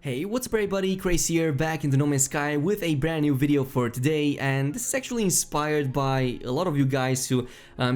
Hey, what's up everybody, Crazy here, back in the No Man's Sky with a brand new video for today, and this is actually inspired by a lot of you guys who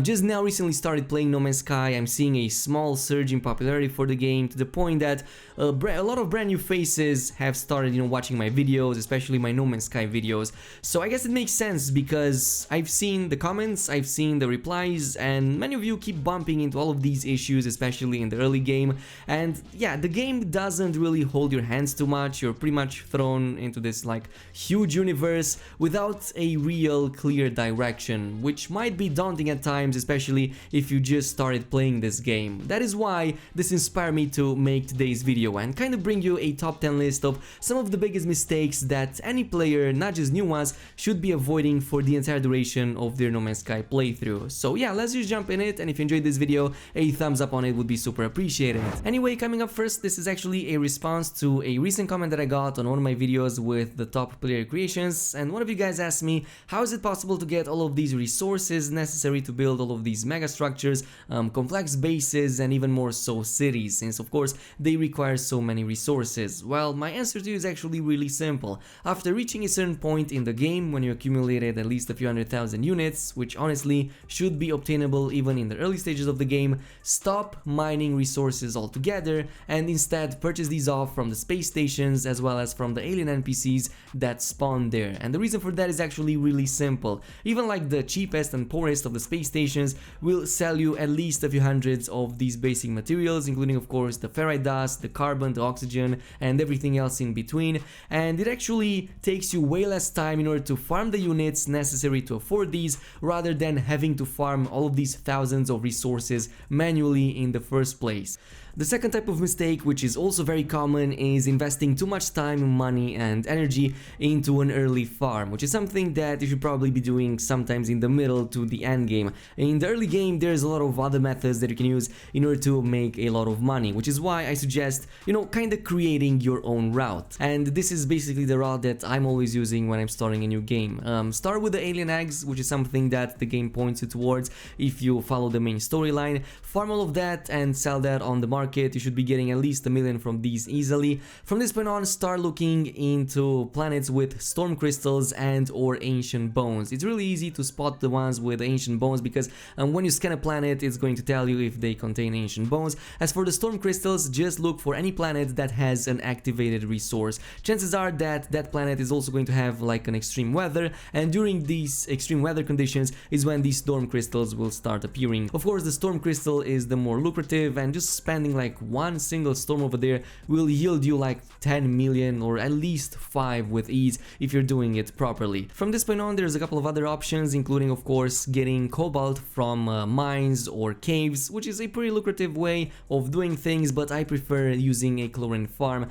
just now recently started playing No Man's Sky. I'm seeing a small surge in popularity for the game to the point that a lot of brand new faces have started, watching my videos, especially my No Man's Sky videos. So I guess it makes sense because I've seen the comments, I've seen the replies, and many of you keep bumping into all of these issues, especially in the early game. And yeah, the game doesn't really hold your hands too much. You're pretty much thrown into this like huge universe without a real clear direction, which might be daunting at times, especially if you just started playing this game. That is why this inspired me to make today's video and kind of bring you a top 10 list of some of the biggest mistakes that any player, not just new ones, should be avoiding for the entire duration of their No Man's Sky playthrough. So yeah, let's just jump in it, and if you enjoyed this video, a thumbs up on it would be super appreciated. Anyway, coming up first, this is actually a response to a recent comment that I got on one of my videos with the top player creations, and one of you guys asked me, how is it possible to get all of these resources necessary to build all of these mega structures, complex bases, and even more so cities, since of course they require so many resources? Well, my answer to you is actually really simple. After reaching a certain point in the game, when you accumulated at least a few 100,000 units, which honestly should be obtainable even in the early stages of the game, stop mining resources altogether and instead purchase these off from the space stations as well as from the alien NPCs that spawn there. And the reason for that is actually really simple. Even like the cheapest and poorest of the space stations will sell you at least a few hundreds of these basic materials, including of course the ferrite dust, the carbon, the oxygen, and everything else in between. And it actually takes you way less time in order to farm the units necessary to afford these, rather than having to farm all of these thousands of resources manually in the first place. The second type of mistake, which is also very common, is investing too much time, money, and energy into an early farm, which is something that you should probably be doing sometimes in the middle to the end game. In the early game, there's a lot of other methods that you can use in order to make a lot of money, which is why I suggest, kind of creating your own route. And this is basically the route that I'm always using when I'm starting a new game. Start with the alien eggs, which is something that the game points you towards if you follow the main storyline. Farm all of that and sell that on the market. You should be getting at least 1 million from these easily. From this point on, start looking into planets with storm crystals and or ancient bones. It's really easy to spot the ones with ancient bones because when you scan a planet, it's going to tell you if they contain ancient bones. As for the storm crystals, just look for any planet that has an activated resource. Chances are that that planet is also going to have like an extreme weather, and during these extreme weather conditions is when these storm crystals will start appearing. Of course, the storm crystal is the more lucrative, and just spending like one single storm over there will yield you like 10 million or at least 5 with ease if you're doing it properly. From this point on, there's a couple of other options, including of course getting cobalt from mines or caves, which is a pretty lucrative way of doing things, but I prefer using a chlorine farm.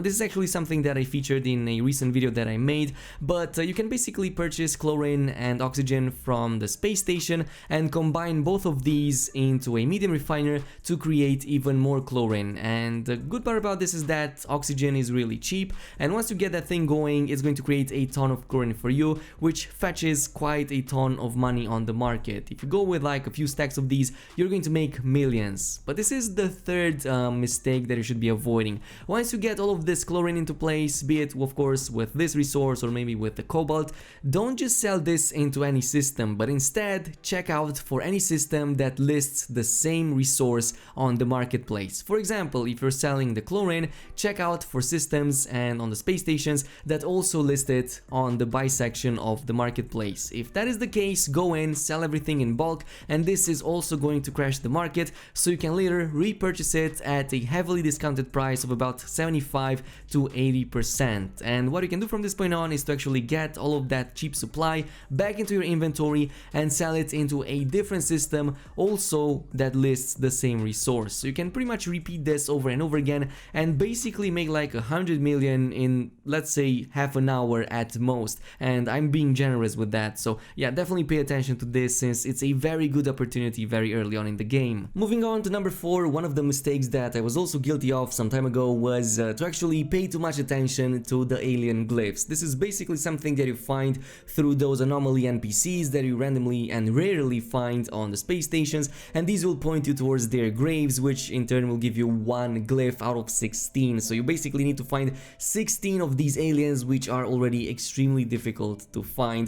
This is actually something that I featured in a recent video that I made, but you can basically purchase chlorine and oxygen from the space station and combine both of these into a medium refiner to create even more chlorine. And the good part about this is that oxygen is really cheap, and once you get that thing going, it's going to create a ton of chlorine for you, which fetches quite a ton of money on the market. If you go with like a few stacks of these, you're going to make millions. But this is the third mistake that you should be avoiding. Once you get all of this chlorine into place, be it of course with this resource or maybe with the cobalt, don't just sell this into any system, but instead check out for any system that lists the same resource on the marketplace. For example, if you're selling the chlorine, check out for systems and on the space stations that also list it on the buy section of the marketplace. If that is the case, go in, sell everything in bulk, and this is also going to crash the market, so you can later repurchase it at a heavily discounted price of about 75 to 80%. And what you can do from this point on is to actually get all of that cheap supply back into your inventory and sell it into a different system also that lists the same resource. So you can pretty much repeat this over and over again and basically make like 100 million in, let's say, half an hour at most, and I'm being generous with that. So yeah, definitely pay attention to this, since it's a very good opportunity very early on in the game. Moving on to number 4, one of the mistakes that I was also guilty of some time ago was to actually pay too much attention to the alien glyphs. This is basically something that you find through those anomaly NPCs that you randomly and rarely find on the space stations, and these will point you towards their graves, which in turn will give you 1 glyph out of 16. So you basically need to find 16 of these aliens, which are already extremely difficult to find.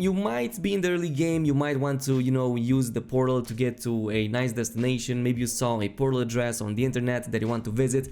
You might be in the early game, you might want to, you know, use the portal to get to a nice destination. Maybe you saw a portal address on the internet that you want to visit.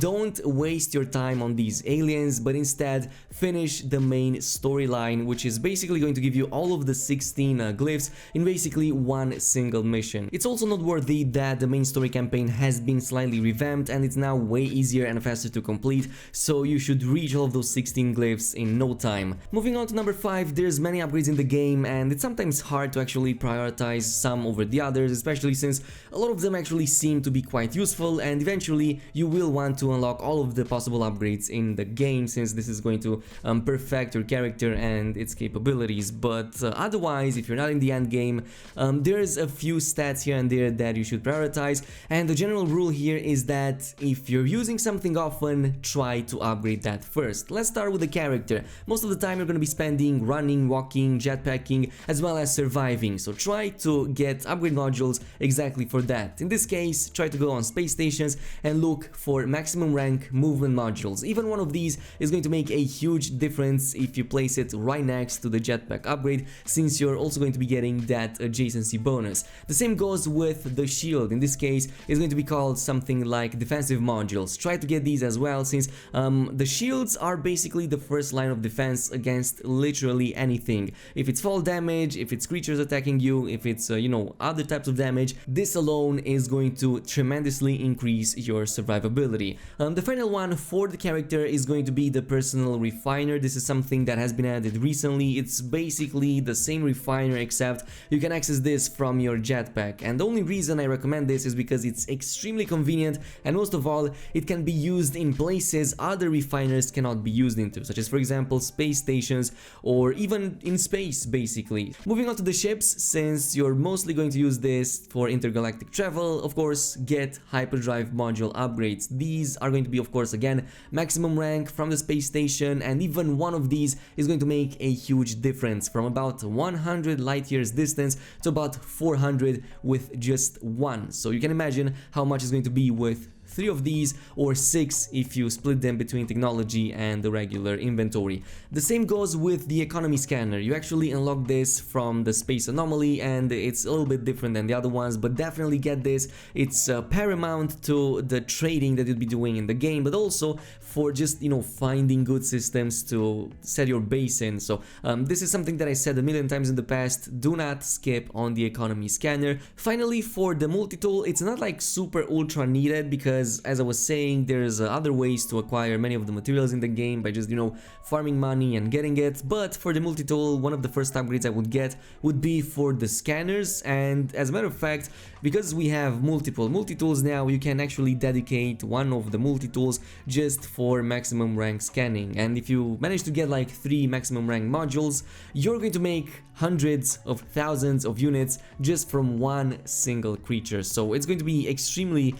Don't waste your time on these aliens, but instead finish the main storyline, which is basically going to give you all of the 16 glyphs in basically one single mission. It's also noteworthy that the main story campaign has been slightly revamped and it's now way easier and faster to complete, so you should reach all of those 16 glyphs in no time. Moving on to number 5, there's many upgrades in the game and it's sometimes hard to actually prioritize some over the others, especially since a lot of them actually seem to be quite useful, and eventually you will want to unlock all of the possible upgrades in the game, since this is going to perfect your character and its capabilities. But otherwise, if you're not in the end game, there's a few stats here and there that you should prioritize, and the general rule here is that if you're using something often, try to upgrade that first. Let's start with the character. Most of the time you're going to be spending running, walking, jetpacking, as well as surviving, so try to get upgrade modules exactly for that. In this case, try to go on space stations and look for maximum rank movement modules. Even one of these is going to make a huge difference if you place it right next to the jetpack upgrade, since you're also going to be getting that adjacency bonus. The same goes with the shield. In this case, it's going to be called something like defensive modules. Try to get these as well, since the shields are basically the first line of defense against literally anything. If it's fall damage, if it's creatures attacking you, if it's you know, other types of damage, this alone is going to tremendously increase your survivability. The final one for the character is going to be the personal refiner. This is something that has been added recently. It's basically the same refiner, except you can access this from your jetpack, and the only reason I recommend this is because it's extremely convenient, and most of all, it can be used in places other refiners cannot be used into, such as for example space stations or even in space basically. Moving on to the ships, since you're mostly going to use this for intergalactic travel, of course get hyperdrive module upgrades. These are going to be, of course, again, maximum rank from the space station, and even one of these is going to make a huge difference, from about 100 light years distance to about 400 with just one. So you can imagine how much it's going to be with 3 of these, or 6 if you split them between technology and the regular inventory. The same goes with the economy scanner. You actually unlock this from the space anomaly, and it's a little bit different than the other ones, but definitely get this. It's paramount to the trading that you'll be doing in the game, but also for just, you know, finding good systems to set your base in. So this is something that I said a million times in the past: do not skip on the economy scanner. Finally, for the multi-tool, it's not like super ultra needed, because as I was saying, there's other ways to acquire many of the materials in the game by just, you know, farming money and getting it. But for the multi-tool, one of the first upgrades I would get would be for the scanners, and as a matter of fact, because we have multiple multi-tools now, you can actually dedicate one of the multi-tools just for maximum rank scanning, and if you manage to get like 3 maximum rank modules, you're going to make hundreds of thousands of units just from one single creature. So it's going to be extremely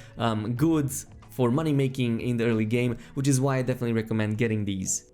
good for money making in the early game, which is why I definitely recommend getting these.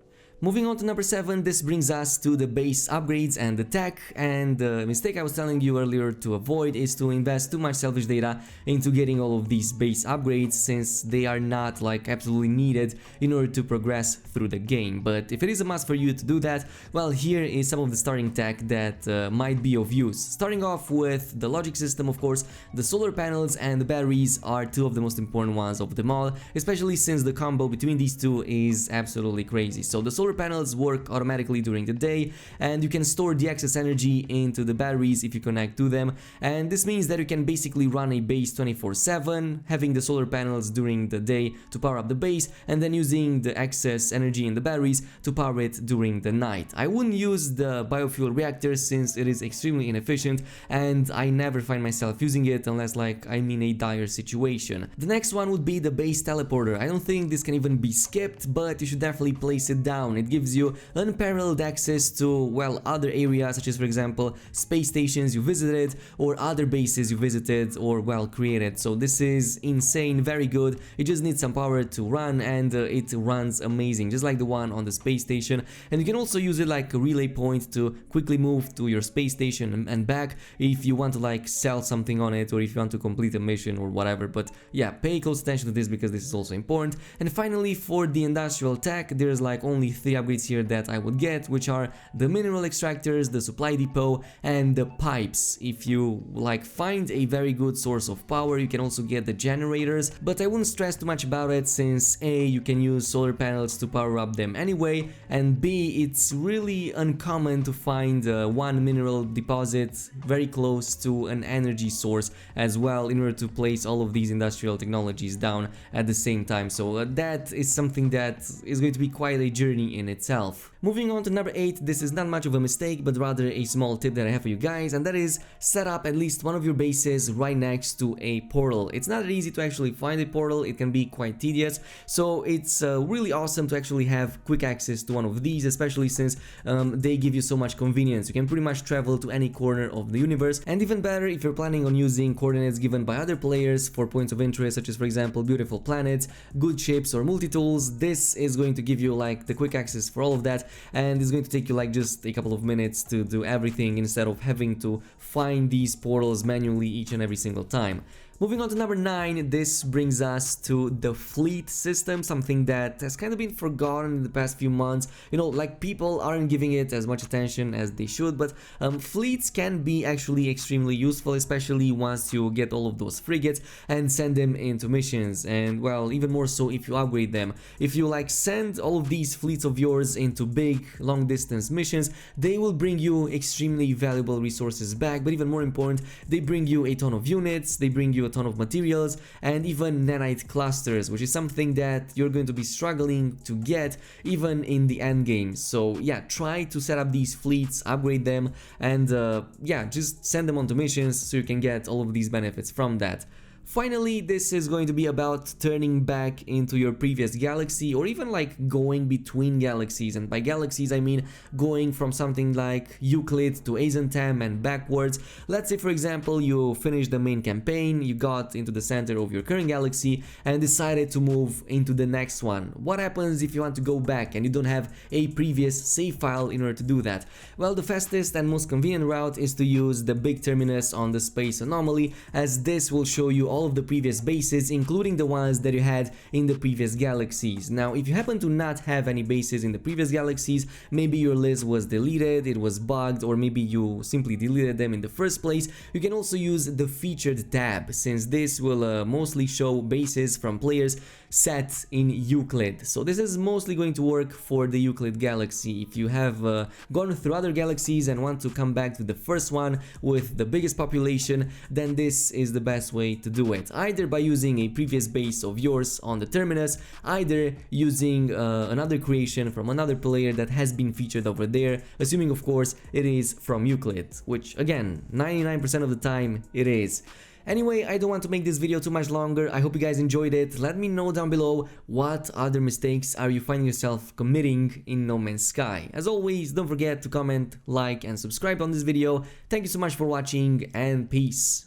Moving on to number 7, this brings us to the base upgrades and the tech, and the mistake I was telling you earlier to avoid is to invest too much selfish data into getting all of these base upgrades, since they are not like absolutely needed in order to progress through the game. But if it is a must for you to do that, well, here is some of the starting tech that might be of use. Starting off with the logic system, of course, the solar panels and the batteries are 2 of the most important ones of them all, especially since the combo between these 2 is absolutely crazy. So the solar panels work automatically during the day, and you can store the excess energy into the batteries if you connect to them, and this means that you can basically run a base 24/7, having the solar panels during the day to power up the base, and then using the excess energy in the batteries to power it during the night. I wouldn't use the biofuel reactor since it is extremely inefficient, and I never find myself using it unless like I'm in a dire situation. The next one would be the base teleporter. I don't think this can even be skipped, but you should definitely place it down. down. It gives you unparalleled access to, well, other areas, such as, for example, space stations you visited or other bases you visited or, well, created. So this is insane, very good. It just needs some power to run, and it runs amazing, just like the one on the space station. And you can also use it like a relay point to quickly move to your space station and back if you want to like sell something on it, or if you want to complete a mission or whatever. But yeah, pay close attention to this because this is also important. And finally, for the industrial tech, there's like only 3 upgrades here that I would get, which are the mineral extractors, the supply depot, and the pipes. If you like find a very good source of power, you can also get the generators, but I wouldn't stress too much about it, since A, you can use solar panels to power up them anyway, and B, it's really uncommon to find one mineral deposit very close to an energy source as well, in order to place all of these industrial technologies down at the same time. So that is something that is going to be quite a journey in itself. Moving on to number 8, this is not much of a mistake, but rather a small tip that I have for you guys, and that is set up at least one of your bases right next to a portal. It's not that easy to actually find a portal, it can be quite tedious, so it's really awesome to actually have quick access to one of these, especially since they give you so much convenience. You can pretty much travel to any corner of the universe, and even better if you're planning on using coordinates given by other players for points of interest, such as, for example, beautiful planets, good ships, or multi-tools. This is going to give you like the quick access for all of that, and it's going to take you like just a couple of minutes to do everything instead of having to find these portals manually each and every single time. Moving on to number 9, this brings us to the fleet system, something that has kind of been forgotten in the past few months. You know, like people aren't giving it as much attention as they should, but fleets can be actually extremely useful, especially once you get all of those frigates and send them into missions, and well, even more so if you upgrade them. If you like send all of these fleets of yours into big long distance missions, they will bring you extremely valuable resources back, but even more important, they bring you a ton of units, they bring you a ton of materials, and even nanite clusters, which is something that you're going to be struggling to get even in the end game. So yeah, try to set up these fleets, upgrade them, and yeah, just send them onto missions so you can get all of these benefits from that. Finally, this is going to be about turning back into your previous galaxy, or even like going between galaxies, and by galaxies I mean going from something like Euclid to Azentem and backwards. Let's say, for example, you finished the main campaign, you got into the center of your current galaxy and decided to move into the next one. What happens if you want to go back and you don't have a previous save file in order to do that? Well, the fastest and most convenient route is to use the big terminus on the space anomaly, as this will show you all of the previous bases, including the ones that you had in the previous galaxies. Now, if you happen to not have any bases in the previous galaxies, maybe your list was deleted, it was bugged, or maybe you simply deleted them in the first place, you can also use the featured tab, since this will mostly show bases from players set in Euclid. So this is mostly going to work for the Euclid galaxy. If you have gone through other galaxies and want to come back to the first one with the biggest population, then this is the best way to do it. Either by using a previous base of yours on the terminus, either using another creation from another player that has been featured over there, assuming of course it is from Euclid, which again, 99% of the time it is. Anyway, I don't want to make this video too much longer. I hope you guys enjoyed it. Let me know down below what other mistakes are you finding yourself committing in No Man's Sky. As always, don't forget to comment, like, and subscribe on this video. Thank you so much for watching, and peace.